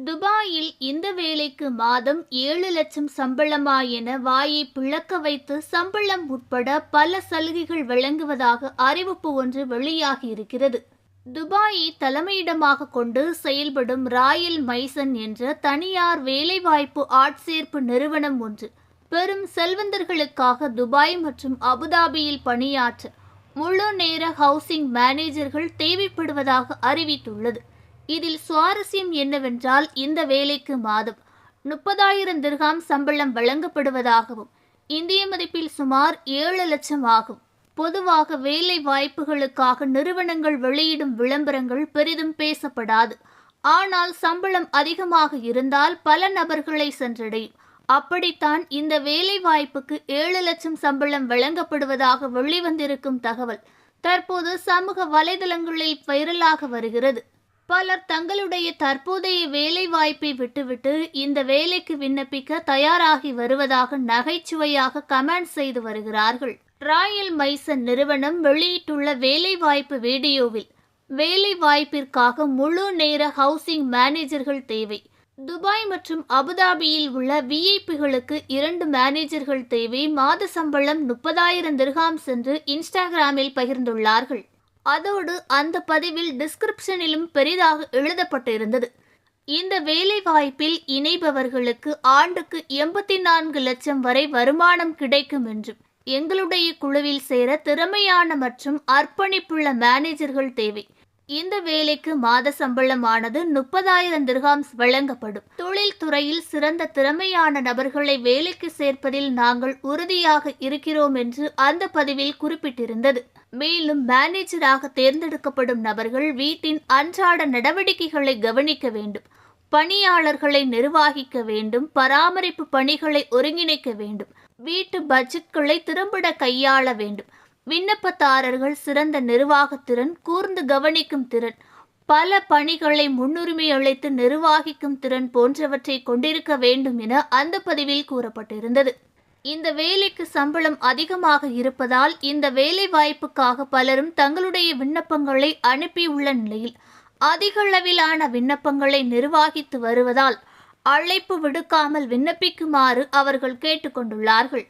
துபாயில் இந்த வேலைக்கு மாதம் 7 லட்சம் சம்பளமா என வாயை பிளக்க வைத்து சம்பளம் உட்பட பல சலுகைகள் வழங்குவதாக அறிவிப்பு ஒன்று வெளியாகி இருக்கிறது. துபாயை தலைமையிடமாக கொண்டு செயல்படும் ராயல் மைசன் என்ற தனியார் வேலைவாய்ப்பு ஆட்சேர்ப்பு நிறுவனம் ஒன்று பெரும் செல்வந்தர்களுக்காக துபாய் மற்றும் அபுதாபியில் பணியாற்ற முழு நேர ஹவுசிங் மேனேஜர்கள் தேவைப்படுவதாக அறிவித்துள்ளது. இதில் சுவாரஸ்யம் என்னவென்றால், இந்த வேலைக்கு மாதம் 30,000 திர்ஹாம் சம்பளம் வழங்கப்படுவதாகவும் இந்திய மதிப்பில் சுமார் 7 லட்சம் ஆகும். பொதுவாக வேலை வாய்ப்புகளுக்காக நிறுவனங்கள் வெளியிடும் விளம்பரங்கள் பெரிதும் பேசப்படாது. ஆனால் சம்பளம் அதிகமாக இருந்தால் பல நபர்களை சென்றடையும். அப்படித்தான் இந்த வேலை வாய்ப்புக்கு 7 லட்சம் சம்பளம் வழங்கப்படுவதாக வெளிவந்திருக்கும் தகவல் தற்போது சமூக வலைதளங்களில் வைரலாக வருகிறது. பலர் தங்களுடைய தற்போதைய வேலை வாய்ப்பை விட்டுவிட்டு இந்த வேலைக்கு விண்ணப்பிக்க தயாராகி வருவதாக நகைச்சுவையாக கமெண்ட் செய்து வருகிறார்கள். ராயல் மைசன் நிறுவனம் வெளியிட்டுள்ள வேலைவாய்ப்பு வீடியோவில், வேலை வாய்ப்பிற்காக முழு நேர ஹவுசிங் மேனேஜர்கள் தேவை. துபாய் மற்றும் அபுதாபியில் உள்ள விஐபிகளுக்கு 2 மேனேஜர்கள் தேவை. மாத சம்பளம் 30,000 திர்ஹாம் என்று இன்ஸ்டாகிராமில் பகிர்ந்துள்ளார்கள். அதோடு அந்த பதிவில் டிஸ்கிரிப்ஷனிலும் பெரிதாக எழுதப்பட்டிருந்தது, இந்த வேலை வாய்ப்பில் இணைபவர்களுக்கு ஆண்டுக்கு 84 லட்சம் வரை வருமானம் கிடைக்கும் என்றும், எங்களுடைய குழுவில் சேர திறமையான மற்றும் அர்ப்பணிப்புள்ள மேனேஜர்கள் தேவை. இந்த வேலைக்கு மாத சம்பளமானது 30,000 திர்ஹாம்ஸ் வழங்கப்படும். தொழில் துறையில் சிறந்த திறமையான நபர்களை வேலைக்கு சேர்ப்பதில் நாங்கள் உறுதியாக இருக்கிறோம் என்று அந்த பதிவில் குறிப்பிட்டிருந்தது. மேலும் மேனேஜராக தேர்ந்தெடுக்கப்படும் நபர்கள் வீட்டின் அன்றாட நடவடிக்கைகளை கவனிக்க வேண்டும், பணியாளர்களை நிர்வகிக்க வேண்டும், பராமரிப்பு பணிகளை ஒருங்கிணைக்க வேண்டும், வீட்டு பட்ஜெட்களை திறம்பட கையாள வேண்டும். விண்ணப்பதாரர்கள் சிறந்த நிர்வாகத்திறன், கூர்ந்து கவனிக்கும் திறன், பல பணிகளை முன்னுரிமை அளித்து நிர்வகிக்கும் திறன் போன்றவற்றை கொண்டிருக்க வேண்டும் என அந்த பதிவில் கூறப்பட்டிருந்தது. இந்த வேலைக்கு சம்பளம் அதிகமாக இருப்பதால் இந்த வேலை வாய்ப்புக்காக பலரும் தங்களுடைய விண்ணப்பங்களை அனுப்பியுள்ள நிலையில் அதிகளவிலான விண்ணப்பங்களை நிர்வகித்து வருவதால் அழைப்பு விடுக்காமல் விண்ணப்பிக்குமாறு அவர்கள் கேட்டுக்கொண்டுள்ளார்கள்.